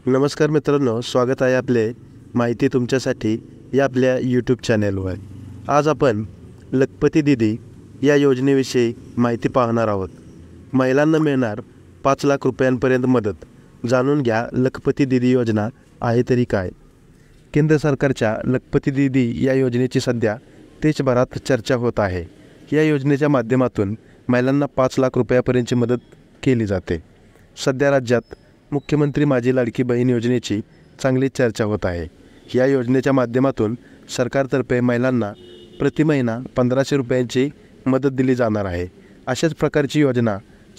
नमस्कार मित्रांनो, स्वागत आहे आपले माहिती तुमच्यासाठी या आपल्या यूट्यूब चॅनेलवर। आज आपण लखपती दीदी या योजनेविषयी माहिती पाहणार आहोत। महिलांना मिळणार 5 लाख रुपयांपर्यंत मदत। जाणून घ्या लखपती दीदी योजना आहे तरी काय। केंद्र सरकारच्या लखपती दीदी या योजनेची सध्या देशभरात चर्चा होत आहे। या योजनेच्या माध्यमातून महिलांना 5 लाख रुपयांपर्यंतची मदत केली जाते। सध्या राज्यात मुख्यमंत्री माझी लाडकी बहीण योजनेची चांगली चर्चा होत आहे। या योजनेच्या माध्यमातून सरकारतर्फे महिलांना प्रति महिना 1500 रुपयांची मदत दिली जाणार आहे। अशाच प्रकारची योजना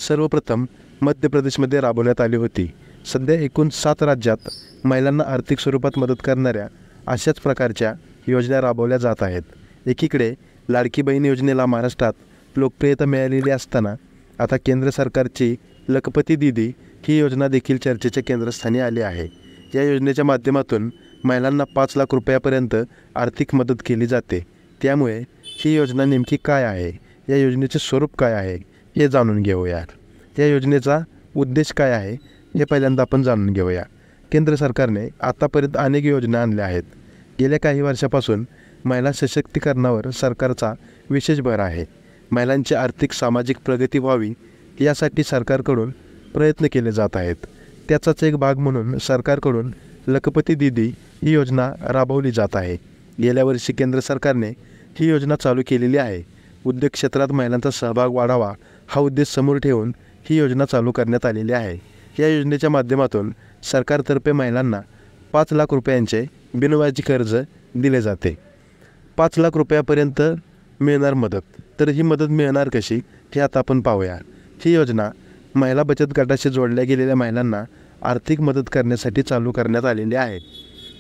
सर्वप्रथम मध्य प्रदेशमध्ये राबवण्यात आली होती। सध्या एकूण 7 राज्यात महिलांना आर्थिक स्वरूपात मदत करणाऱ्या अशाच प्रकारच्या योजना राबवल्या जात आहेत। एकीकडे लाडकी बहीण योजनेला महाराष्ट्रात लोकप्रियता मिळालेली असताना आता केंद्र सरकारची लखपती दीदी ही योजना देखील चर्चेच्या केंद्रस्थानी आली आहे। या योजनेच्या माध्यमातून महिलांना 5 लाख रुपयांपर्यंत आर्थिक मदत केली जाते। त्यामुळे ही योजना नेमकी काय आहे, या योजनेचे स्वरूप काय आहे हे जाणून घेऊया। या योजनेचा उद्देश काय आहे हे पहिल्यांदा आपण जाणून घेऊया। केंद्र सरकारने आतापर्यंत अनेक योजना आणल्या आहेत। गेल्या काही वर्षापासून महिला सशक्तीकरणावर सरकारचा विशेष भर आहे। महिलांची आर्थिक सामाजिक प्रगती व्हावी यासाठी सरकारकडून प्रयत्न केले जात आहेत। त्याचाच एक भाग म्हणून सरकारकडून लखपती दीदी ही योजना राबवली जात आहे। गेल्या वर्षी केंद्र सरकारने ही योजना चालू केलेली आहे। उद्योग क्षेत्रात महिलांचा सहभाग वाढावा हा उद्देश समोर ठेवून ही योजना चालू करण्यात आलेली आहे। या योजनेच्या माध्यमातून सरकारतर्फे महिलांना 5 लाख रुपयांचे बिनव्याजी कर्ज दिले जाते। 5 लाख रुपयापर्यंत मिळणार मदत। तर ही मदत मिळणार कशी हे आता आपण पाहूया। ही योजना महिला बचत गटाशी जोडल्या गेलेल्या महिलांना आर्थिक मदत करण्यासाठी चालू करण्यात आलेली आहे।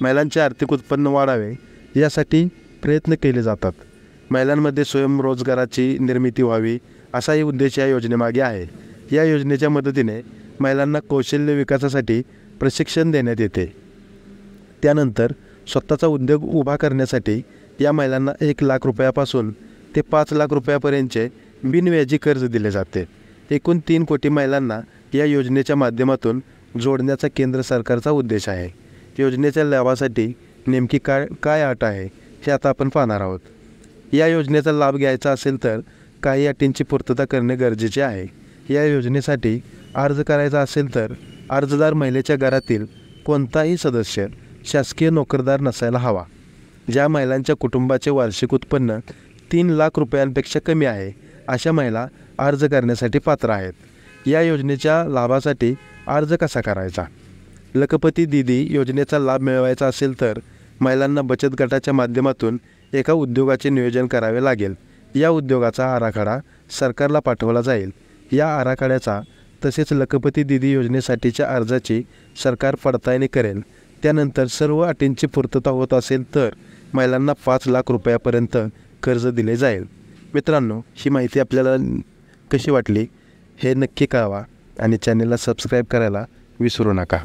महिलांचे आर्थिक उत्पन्न वाढावे यासाठी प्रयत्न केले जातात। महिलांमध्ये स्वयंरोजगाराची निर्मिती व्हावी असाही उद्देश या योजनेमागे आहे। या योजनेच्या मदतीने महिलांना कौशल्य विकासासाठी प्रशिक्षण देण्यात येते। त्यानंतर स्वतःचा उद्योग उभा करण्यासाठी या महिलांना 1 लाख रुपयापासून ते 5 लाख रुपयापर्यंतचे बिनव्याजी कर्ज दिले जाते। एकूण 3 कोटी महिलांना या योजनेच्या माध्यमातून जोडण्याचा केंद्र सरकारचा उद्देश आहे। योजनेच्या लाभासाठी नेमकी काय अट आहे हे आता आपण पाहणार आहोत। या योजनेचा लाभ घ्यायचा असेल तर काही अटींची पूर्तता करणे गरजेचे आहे। या योजनेसाठी अर्ज करायचा असेल तर अर्जदार महिलेच्या घरातील कोणताही सदस्य शासकीय नोकरदार नसायला हवा। ज्या महिलांच्या कुटुंबाचे वार्षिक उत्पन्न 3 लाख रुपयांपेक्षा कमी आहे अशा महिला अर्ज करण्यासाठी पात्र आहेत। या योजनेच्या लाभासाठी अर्ज कसा करायचा? लखपती दीदी योजनेचा लाभ मिळवायचा असेल तर महिलांना बचत गटाच्या माध्यमातून एका उद्योगाचे नियोजन करावे लागेल। या उद्योगाचा आराखडा सरकारला पाठवला जाईल। या आराखड्याचा तसेच लखपती दीदी योजनेसाठीच्या अर्जाची सरकार पडताळणी करेल। त्यानंतर सर्व अटींची पूर्तता होत असेल तर महिलांना 5 लाख रुपयापर्यंत कर्ज दिले जाईल। मित्रांनो, ही माहिती आपल्याला कशी वाटली हे नक्की कळवा आणि चॅनेलला सबस्क्राईब करायला विसरू नका।